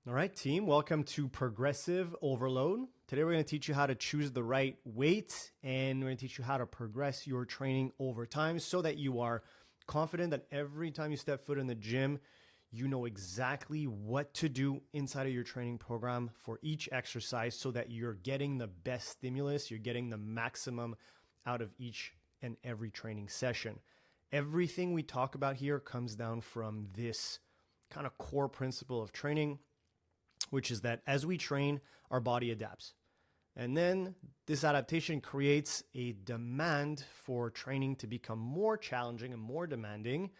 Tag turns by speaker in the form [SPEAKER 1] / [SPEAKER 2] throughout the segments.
[SPEAKER 1] All right, team, welcome to Progressive Overload. Today we're going to teach you how to choose the right weight, and we're going to teach you how to progress your training over time so that you are confident that every time you step foot in the gym, you know exactly what to do inside of your training program for each exercise so that you're getting the best stimulus, you're getting the maximum out of each and every training session. Everything we talk about here comes down from this kind of core principle of training, which is that as we train, our body adapts. And then this adaptation creates a demand for training to become more challenging and more demanding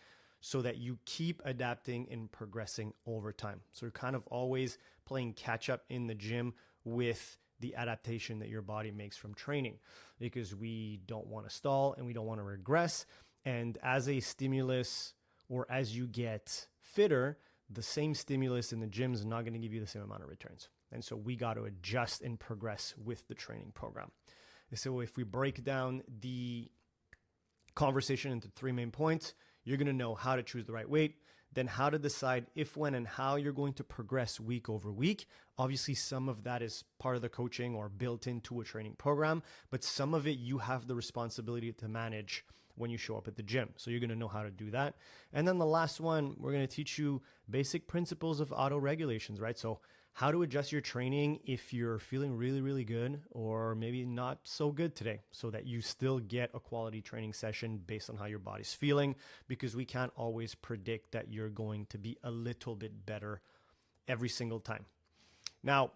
[SPEAKER 1] so that you keep adapting and progressing over time. So you're kind of always playing catch up in the gym with the adaptation that your body makes from training, because we don't want to stall and we don't want to regress. And as a stimulus, or as you get fitter, the same stimulus in the gym is not going to give you the same amount of returns. And so we got to adjust and progress with the training program. And so if we break down the conversation into three main points, you're going to know how to choose the right weight, then how to decide if, when, and how you're going to progress week over week. Obviously, some of that is part of the coaching or built into a training program, but some of it you have the responsibility to manage when you show up at the gym. So you're going to know how to do that. And then the last one, we're going to teach you basic principles of auto regulations, right? So how to adjust your training if you're feeling really, really good or maybe not so good today, so that you still get a quality training session based on how your body's feeling, because we can't always predict that you're going to be a little bit better every single time. Now,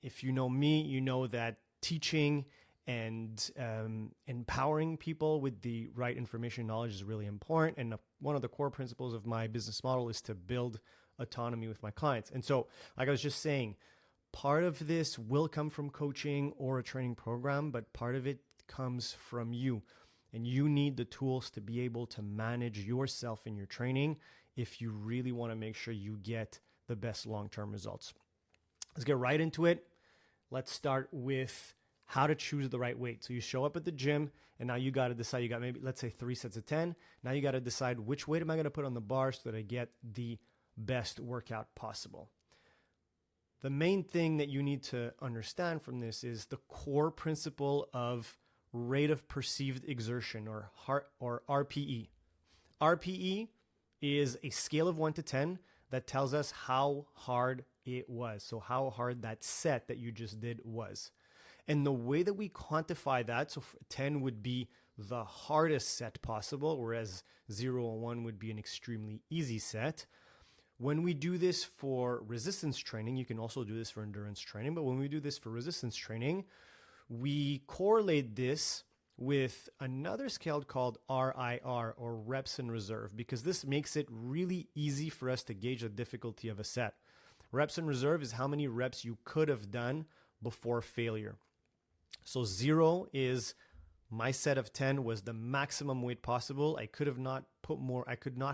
[SPEAKER 1] if you know me, you know that teaching and empowering people with the right information and knowledge is really important. And one of the core principles of my business model is to build autonomy with my clients. And so, like I was just saying, part of this will come from coaching or a training program, but part of it comes from you. And you need the tools to be able to manage yourself in your training if you really want to make sure you get the best long-term results. Let's get right into it. Let's start with how to choose the right weight. So you show up at the gym and now you got to decide, you got maybe, let's say 3 sets of 10. Now you got to decide which weight am I going to put on the bar so that I get the best workout possible. The main thing that you need to understand from this is the core principle of rate of perceived exertion, or RPE. RPE is a scale of 1 to 10 that tells us how hard it was. So how hard that set that you just did was. And the way that we quantify that, so 10 would be the hardest set possible, whereas 0 and 1 would be an extremely easy set. When we do this for resistance training, you can also do this for endurance training, but when we do this for resistance training, we correlate this with another scale called RIR, or reps in reserve, because this makes it really easy for us to gauge the difficulty of a set. Reps in reserve is how many reps you could have done before failure. So 0 is my set of 10 was the maximum weight possible. I could not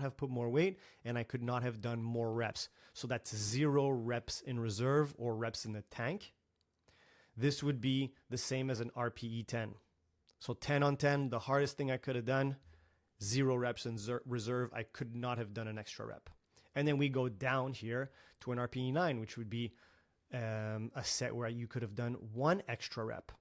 [SPEAKER 1] have put more weight, and I could not have done more reps. So that's 0 reps in reserve, or reps in the tank. This would be the same as an RPE 10. So 10 on 10, the hardest thing I could have done, 0 reps in reserve. I could not have done an extra rep. And then we go down here to an RPE 9, which would be a set where you could have done 1 extra rep.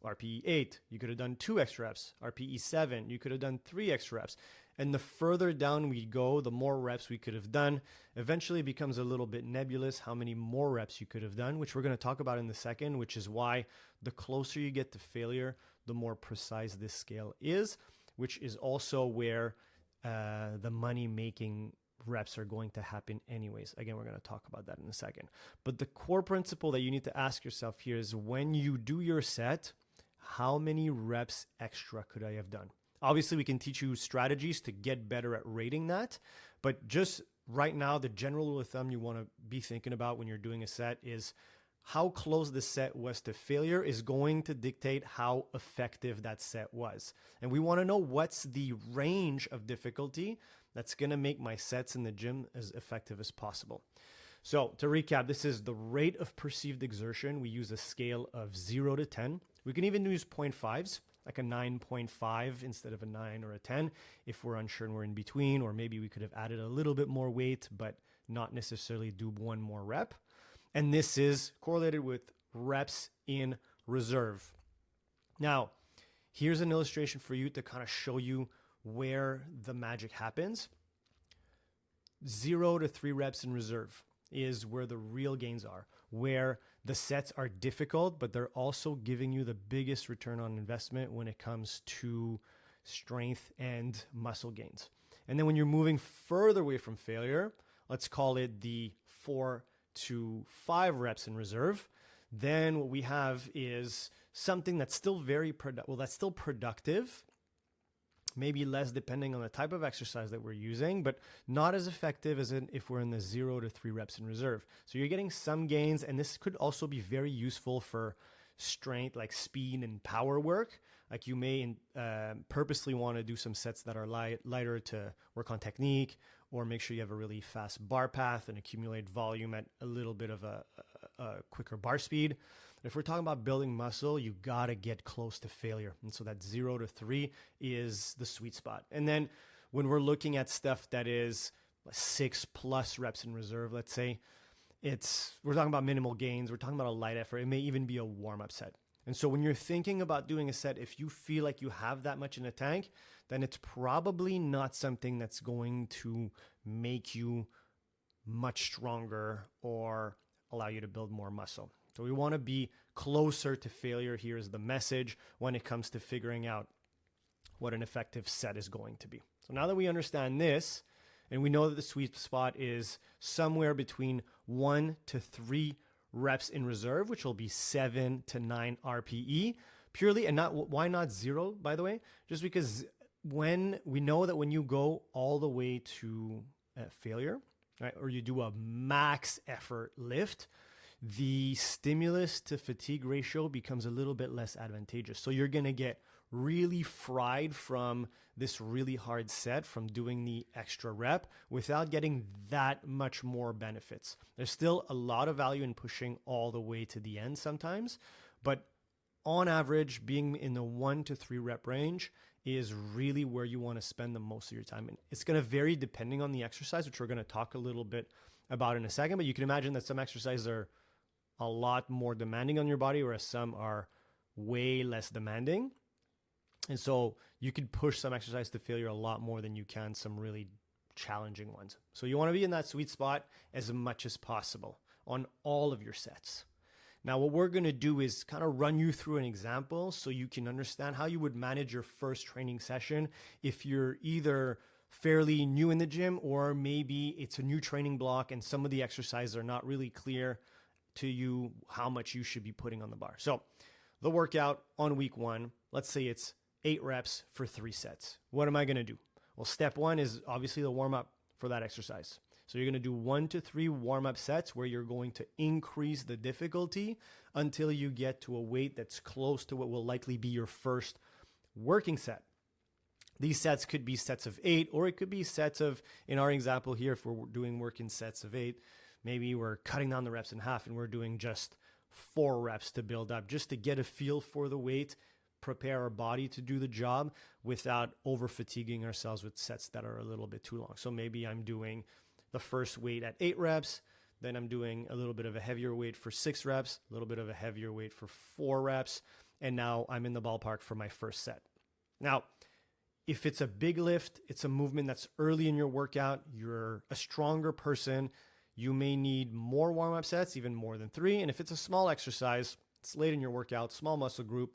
[SPEAKER 1] RPE 8, you could have done 2 extra reps. RPE 7, you could have done 3 extra reps. And the further down we go, the more reps we could have done. Eventually it becomes a little bit nebulous how many more reps you could have done, which we're going to talk about in a second, which is why the closer you get to failure, the more precise this scale is, which is also where the money-making reps are going to happen anyways. Again, we're going to talk about that in a second. But the core principle that you need to ask yourself here is, when you do your set, how many reps extra could I have done? Obviously, we can teach you strategies to get better at rating that, but just right now, the general rule of thumb you want to be thinking about when you're doing a set is how close the set was to failure is going to dictate how effective that set was. And we want to know what's the range of difficulty that's going to make my sets in the gym as effective as possible. So to recap, this is the rate of perceived exertion. We use a scale of 0 to 10. We can even use 0.5s, like a 9.5 instead of a 9 or a 10 if we're unsure and we're in between, or maybe we could have added a little bit more weight, but not necessarily do one more rep. And this is correlated with reps in reserve. Now, here's an illustration for you to kind of show you where the magic happens. 0 to 3 reps in reserve is where the real gains are, where the sets are difficult, but they're also giving you the biggest return on investment when it comes to strength and muscle gains. And then when you're moving further away from failure, let's call it the 4 to 5 reps in reserve, then what we have is something that's still that's still productive, maybe less depending on the type of exercise that we're using, but not as effective as if we're in the 0 to 3 reps in reserve. So you're getting some gains, and this could also be very useful for strength, like speed and power work. Like you may purposely want to do some sets that are lighter to work on technique, or make sure you have a really fast bar path and accumulate volume at a little bit of a quicker bar speed. If we're talking about building muscle, you got to get close to failure. And so that 0 to 3 is the sweet spot. And then when we're looking at stuff that is 6+ reps in reserve, let's say, we're talking about minimal gains. We're talking about a light effort. It may even be a warm-up set. And so when you're thinking about doing a set, if you feel like you have that much in the tank, then it's probably not something that's going to make you much stronger or allow you to build more muscle. So we want to be closer to failure. Here is the message when it comes to figuring out what an effective set is going to be. So now that we understand this, and we know that the sweet spot is somewhere between 1 to 3 reps in reserve, which will be 7 to 9 RPE purely, and why not 0, by the way? Just because when we know that when you go all the way to failure, right, or you do a max effort lift, the stimulus to fatigue ratio becomes a little bit less advantageous. So you're going to get really fried from this really hard set, from doing the extra rep without getting that much more benefits. There's still a lot of value in pushing all the way to the end sometimes, but on average, being in the 1 to 3 rep range is really where you want to spend the most of your time. And it's going to vary depending on the exercise, which we're going to talk a little bit about in a second, but you can imagine that some exercises are a lot more demanding on your body, whereas some are way less demanding. And so you could push some exercise to failure a lot more than you can some really challenging ones. So you want to be in that sweet spot as much as possible on all of your sets. Now, what we're going to do is kind of run you through an example so you can understand how you would manage your first training session if you're either fairly new in the gym, or maybe it's a new training block and some of the exercises are not really clear to you how much you should be putting on the bar. So the workout on week 1, let's say it's 8 reps for 3 sets. What am I going to do? Well, step 1 is obviously the warm up for that exercise. So you're going to do 1 to 3 warm up sets where you're going to increase the difficulty until you get to a weight that's close to what will likely be your first working set. These sets could be sets of 8, or it could be sets of, in our example here, if we're doing work in sets of 8, maybe we're cutting down the reps in half and we're doing just 4 reps to build up, just to get a feel for the weight, prepare our body to do the job without over fatiguing ourselves with sets that are a little bit too long. So maybe I'm doing the first weight at 8 reps, then I'm doing a little bit of a heavier weight for 6 reps, a little bit of a heavier weight for 4 reps, and now I'm in the ballpark for my first set. Now, if it's a big lift, it's a movement that's early in your workout, you're a stronger person, you may need more warm-up sets, even more than 3. And if it's a small exercise, it's late in your workout, small muscle group,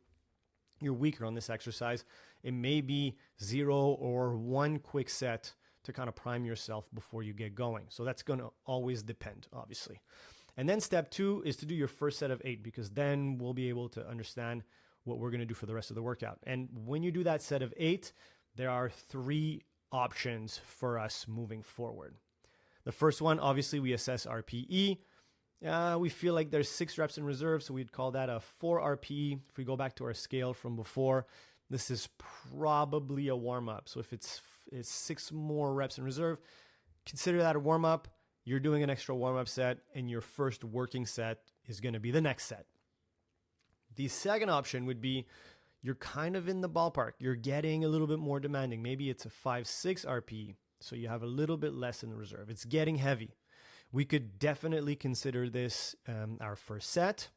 [SPEAKER 1] you're weaker on this exercise, it may be 0 or 1 quick set to kind of prime yourself before you get going. So that's going to always depend, obviously. And then step 2 is to do your first set of 8, because then we'll be able to understand what we're going to do for the rest of the workout. And when you do that set of 8, there are 3 options for us moving forward. The first one, obviously, we assess RPE. We feel like there's 6 reps in reserve, so we'd call that a 4 RPE. If we go back to our scale from before, this is probably a warm-up. So if it's 6 more reps in reserve, consider that a warm-up. You're doing an extra warm-up set, and your first working set is going to be the next set. The second option would be you're kind of in the ballpark. You're getting a little bit more demanding. Maybe it's a 5-6 RPE. So you have a little bit less in the reserve. It's getting heavy. we could definitely consider this our first set.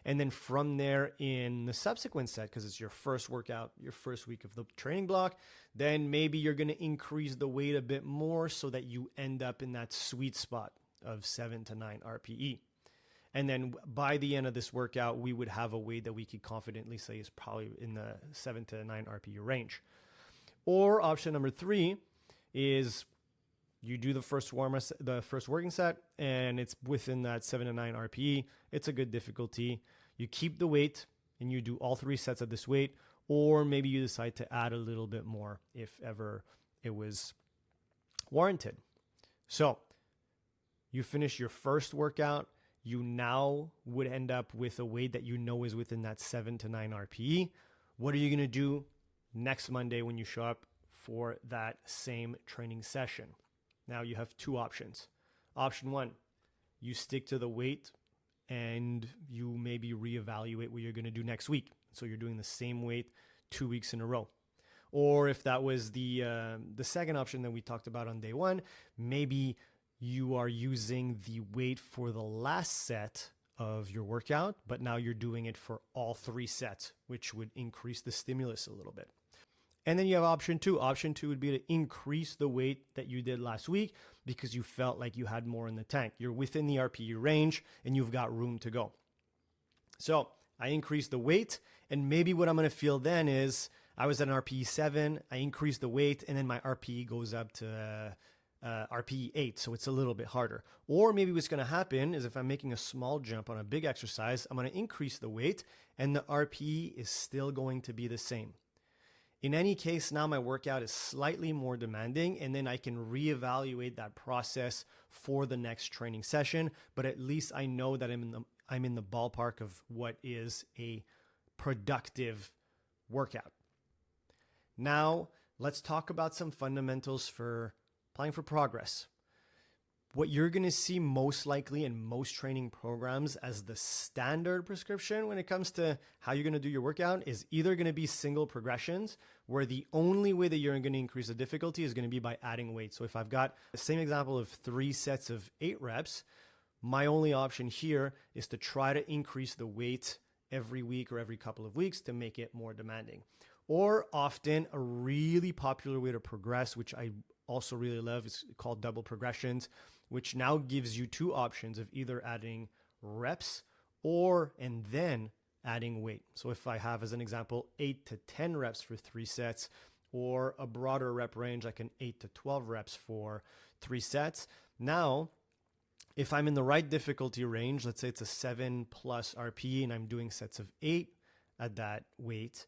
[SPEAKER 1] And then from there in the subsequent set, because it's your first workout, your first week of the training block, then maybe you're going to increase the weight a bit more so that you end up in that sweet spot of 7 to 9 RPE. And then by the end of this workout, we would have a weight that we could confidently say is probably in the 7 to 9 RPE range. Or option number 3 is you do the first working set, and it's within that 7 to 9 RPE. It's a good difficulty. You keep the weight and you do all 3 sets of this weight, or maybe you decide to add a little bit more if ever it was warranted. So you finish your first workout. You now would end up with a weight that you know is within that 7 to 9 RPE. What are you going to do next Monday when you show up for that same training session? Now you have 2 options. Option 1, you stick to the weight and you maybe reevaluate what you're going to do next week. So you're doing the same weight 2 weeks in a row. Or if that was the second option that we talked about on day 1, maybe you are using the weight for the last set of your workout, but now you're doing it for all 3 sets, which would increase the stimulus a little bit. And then you have option 2. Option 2 would be to increase the weight that you did last week because you felt like you had more in the tank. You're within the RPE range and you've got room to go. So I increased the weight, and maybe what I'm going to feel then is I was at an RPE 7, I increased the weight, and then my RPE goes up to RPE 8, so it's a little bit harder. Or maybe what's going to happen is if I'm making a small jump on a big exercise, I'm going to increase the weight, and the RPE is still going to be the same. In any case, now my workout is slightly more demanding, and then I can reevaluate that process for the next training session, but at least I know that I'm in the ballpark of what is a productive workout. Now, let's talk about some fundamentals for applying for progress. What you're going to see most likely in most training programs as the standard prescription when it comes to how you're going to do your workout is either going to be single progressions, where the only way that you're going to increase the difficulty is going to be by adding weight. So if I've got the same example of 3 sets of 8 reps, my only option here is to try to increase the weight every week or every couple of weeks to make it more demanding. Or often a really popular way to progress, which I also really love, is called double progressions, which now gives you 2 options of either adding reps and then adding weight. So if I have, as an example, 8 to 10 reps for 3 sets, or a broader rep range, like an 8 to 12 reps for 3 sets. Now, if I'm in the right difficulty range, let's say it's a 7 plus RPE and I'm doing sets of 8 at that weight,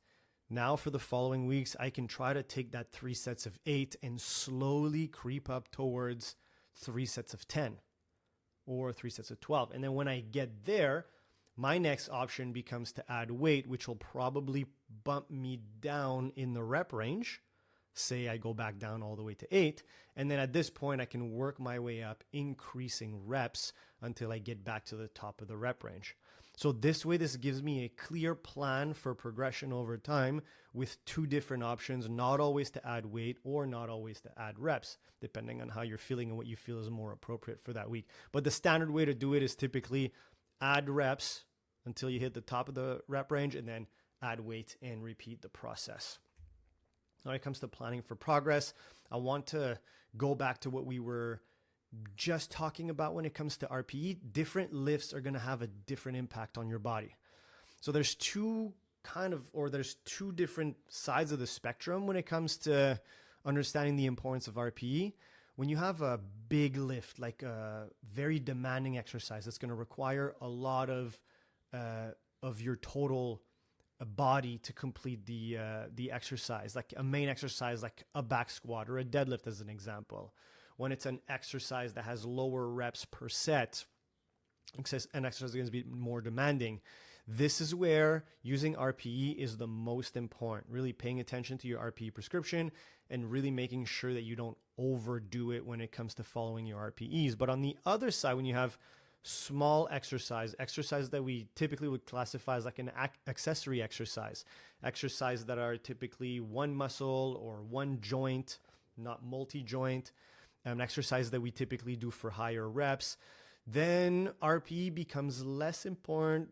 [SPEAKER 1] now for the following weeks, I can try to take that 3 sets of 8 and slowly creep up towards 3 sets of 10 or 3 sets of 12. And then when I get there, my next option becomes to add weight, which will probably bump me down in the rep range. Say I go back down all the way to 8. And then at this point, I can work my way up, increasing reps until I get back to the top of the rep range. So this way, this gives me a clear plan for progression over time with 2 different options, not always to add weight or not always to add reps, depending on how you're feeling and what you feel is more appropriate for that week. But the standard way to do it is typically add reps until you hit the top of the rep range and then add weight and repeat the process. When it comes to planning for progress, I want to go back to what we were just talking about when it comes to RPE. Different lifts are going to have a different impact on your body. So there's two different sides of the spectrum when it comes to understanding the importance of RPE. When you have a big lift, like a very demanding exercise that's going to require a lot of your total body to complete the exercise, like a main exercise like a back squat or a deadlift as an example. When it's an exercise that has lower reps per set, an exercise is going to be more demanding. This is where using RPE is the most important, really paying attention to your RPE prescription and really making sure that you don't overdo it when it comes to following your RPEs. But on the other side, when you have small exercise that we typically would classify as like an accessory exercise that are typically one muscle or one joint, not multi-joint, exercise that we typically do for higher reps, then RPE becomes less important.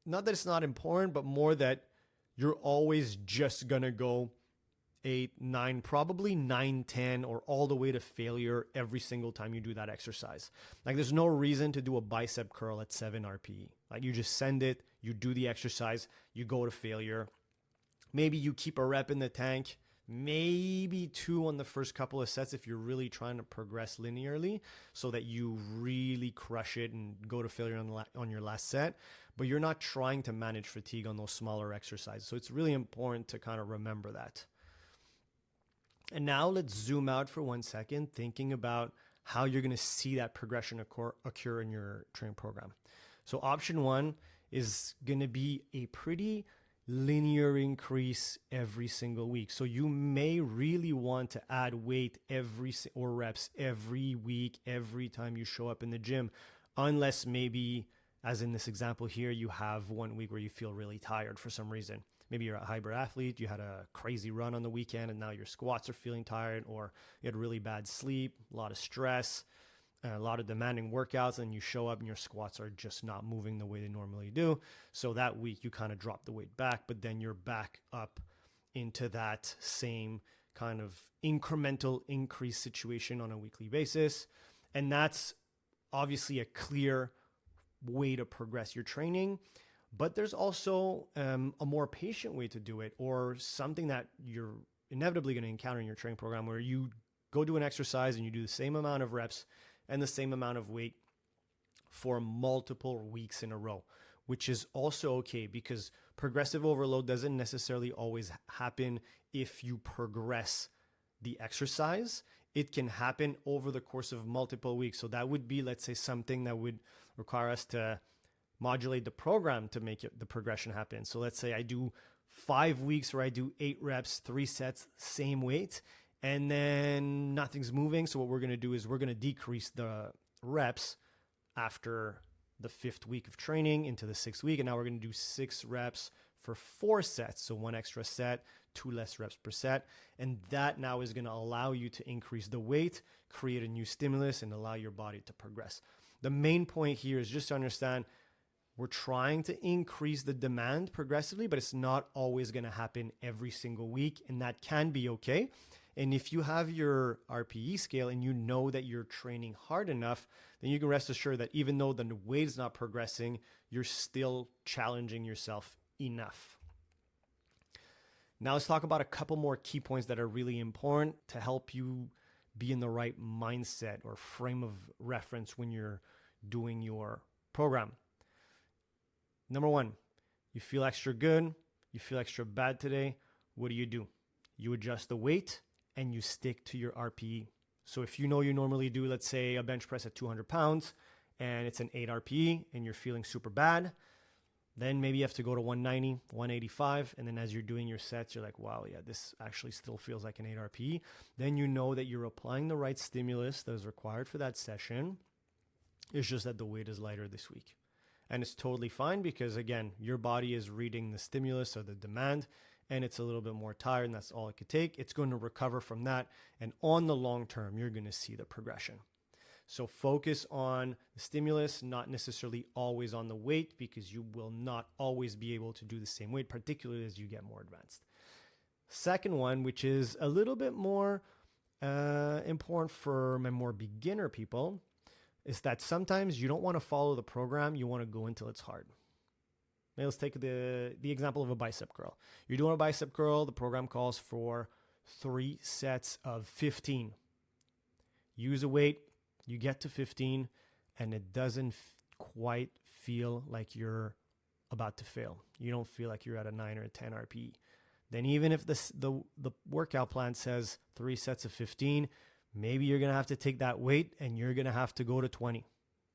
[SPEAKER 1] Not that it's not important, but more that you're always just going to go 8, 9, probably 9, 10, or all the way to failure every single time you do that exercise. Like there's no reason to do a bicep curl at 7 RPE. Like you just send it, you do the exercise, you go to failure. Maybe you keep a rep in the tank, maybe 2 on the first couple of sets if you're really trying to progress linearly so that you really crush it and go to failure on your last set. But you're not trying to manage fatigue on those smaller exercises. So it's really important to kind of remember that. And now let's zoom out for 1 second, thinking about how you're going to see that progression occur in your training program. So option 1 is going to be a pretty linear increase every single week. So you may really want to add weight or reps every week, every time you show up in the gym, unless maybe, as in this example here, you have 1 week where you feel really tired for some reason. Maybe you're a hybrid athlete, you had a crazy run on the weekend and now your squats are feeling tired, or you had really bad sleep, a lot of stress, a lot of demanding workouts, and you show up and your squats are just not moving the way they normally do. So that week you kind of drop the weight back, but then you're back up into that same kind of incremental increase situation on a weekly basis. And that's obviously a clear way to progress your training. But there's also a more patient way to do it, or something that you're inevitably going to encounter in your training program, where you go do an exercise and you do the same amount of reps and the same amount of weight for multiple weeks in a row, which is also okay, because progressive overload doesn't necessarily always happen if you progress the exercise. It can happen over the course of multiple weeks. So that would be, let's say, something that would require us to modulate the program to make the progression happen. So let's say I do 5 weeks where I do 8 reps, 3 sets, same weight, and then nothing's moving. So what we're going to do is we're going to decrease the reps after the 5th week of training into the 6th week. And now we're going to do 6 reps for 4 sets. So 1 extra set, 2 less reps per set. And that now is going to allow you to increase the weight, create a new stimulus, and allow your body to progress. The main point here is just to understand we're trying to increase the demand progressively, but it's not always going to happen every single week, and that can be okay. And if you have your RPE scale and you know that you're training hard enough, then you can rest assured that even though the weight is not progressing, you're still challenging yourself enough. Now let's talk about a couple more key points that are really important to help you be in the right mindset or frame of reference when you're doing your program. Number 1, you feel extra good, you feel extra bad today. What do? You adjust the weight and you stick to your RPE. So if you know you normally do, let's say, a bench press at 200 pounds and it's an 8 RPE and you're feeling super bad, then maybe you have to go to 190, 185. And then as you're doing your sets, you're like, wow, yeah, this actually still feels like an 8 RPE. Then you know that you're applying the right stimulus that is required for that session. It's just that the weight is lighter this week. And it's totally fine because, again, your body is reading the stimulus or the demand, and it's a little bit more tired, and that's all it could take. It's going to recover from that. And on the long term, you're going to see the progression. So focus on the stimulus, not necessarily always on the weight, because you will not always be able to do the same weight, particularly as you get more advanced. Second one, which is a little bit more important for my more beginner people, is that sometimes you don't want to follow the program. You want to go until it's hard. Maybe let's take the example of a bicep curl. You're doing a bicep curl. The program calls for 3 sets of 15. Use a weight. You get to 15, and it doesn't quite feel like you're about to fail. You don't feel like you're at a 9 or a 10 RPE. Then even if the workout plan says 3 sets of 15, maybe you're going to have to take that weight and you're going to have to go to 20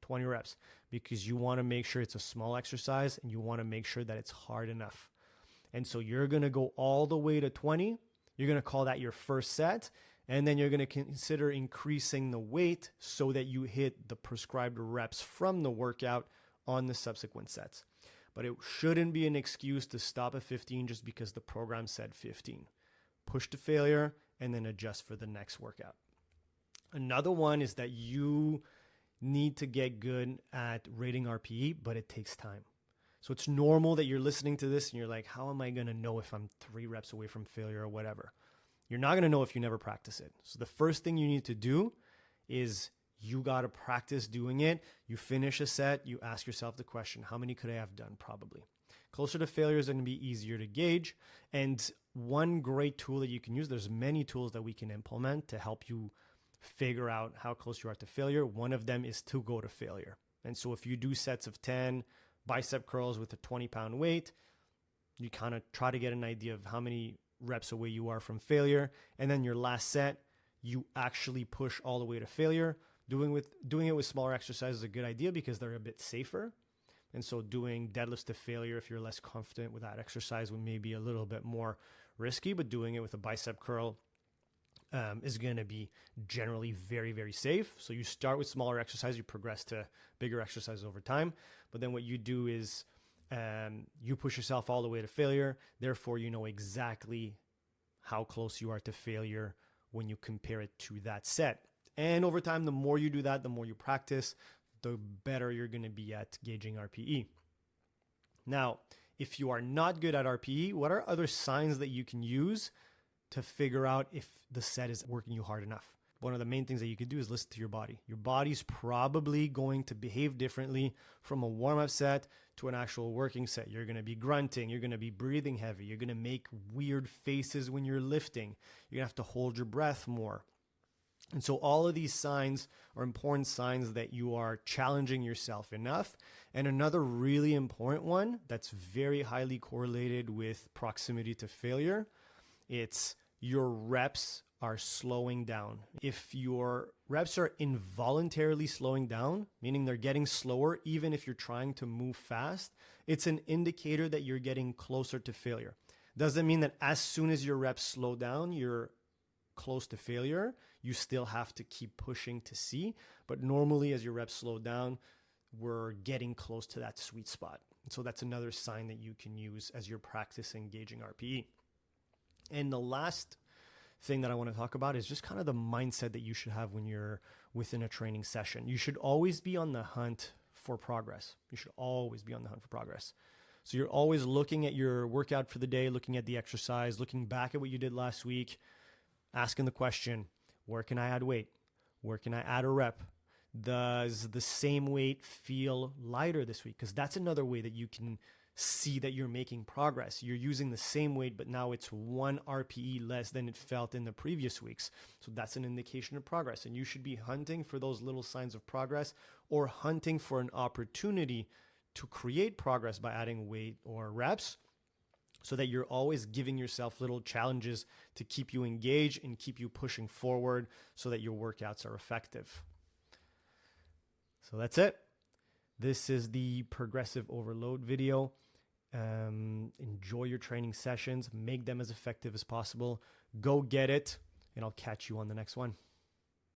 [SPEAKER 1] reps, because you want to make sure it's a small exercise and you want to make sure that it's hard enough. And so you're going to go all the way to 20. You're going to call that your first set. And then you're going to consider increasing the weight so that you hit the prescribed reps from the workout on the subsequent sets. But it shouldn't be an excuse to stop at 15 just because the program said 15. Push to failure and then adjust for the next workout. Another one is that you need to get good at rating RPE, but it takes time. So it's normal that you're listening to this and you're like, how am I going to know if I'm 3 reps away from failure or whatever? You're not going to know if you never practice it. So the first thing you need to do is you got to practice doing it. You finish a set, you ask yourself the question, how many could I have done? Probably. Closer to failure is going to be easier to gauge. And one great tool that you can use, there's many tools that we can implement to help you figure out how close you are to failure. One of them is to go to failure. And so if you do sets of 10 bicep curls with a 20-pound weight, you kind of try to get an idea of how many reps away you are from failure. And then your last set, you actually push all the way to failure. Doing it with smaller exercises is a good idea because they're a bit safer. And so doing deadlifts to failure, if you're less confident with that exercise, would maybe a little bit more risky, but doing it with a bicep curl is going to be generally very, very safe. So you start with smaller exercise, you progress to bigger exercises over time. But then what you do is you push yourself all the way to failure. Therefore, you know exactly how close you are to failure when you compare it to that set. And over time, the more you do that, the more you practice, the better you're going to be at gauging RPE. Now, if you are not good at RPE, what are other signs that you can use to figure out if the set is working you hard enough? One of the main things that you could do is listen to your body. Your body's probably going to behave differently from a warm-up set to an actual working set. You're going to be grunting. You're going to be breathing heavy. You're going to make weird faces when you're lifting. You're going to have to hold your breath more. And so all of these signs are important signs that you are challenging yourself enough. And another really important one that's very highly correlated with proximity to failure, it's your reps are slowing down. If your reps are involuntarily slowing down, meaning they're getting slower even if you're trying to move fast, it's an indicator that you're getting closer to failure. Doesn't mean that as soon as your reps slow down, you're close to failure. You still have to keep pushing to see, but normally as your reps slow down, we're getting close to that sweet spot. So that's another sign that you can use as you're practicing gauging RPE. And the last thing that I want to talk about is just kind of the mindset that you should have when you're within a training session. You should always be on the hunt for progress. You should always be on the hunt for progress. So you're always looking at your workout for the day, looking at the exercise, looking back at what you did last week, asking the question, where can I add weight? Where can I add a rep? Does the same weight feel lighter this week? Because that's another way that you can see that you're making progress. You're using the same weight, but now it's 1 RPE less than it felt in the previous weeks. So that's an indication of progress. And you should be hunting for those little signs of progress or hunting for an opportunity to create progress by adding weight or reps, so that you're always giving yourself little challenges to keep you engaged and keep you pushing forward so that your workouts are effective. So that's it. This is the progressive overload video. Enjoy your training sessions. Make them as effective as possible. Go get it, and I'll catch you on the next one.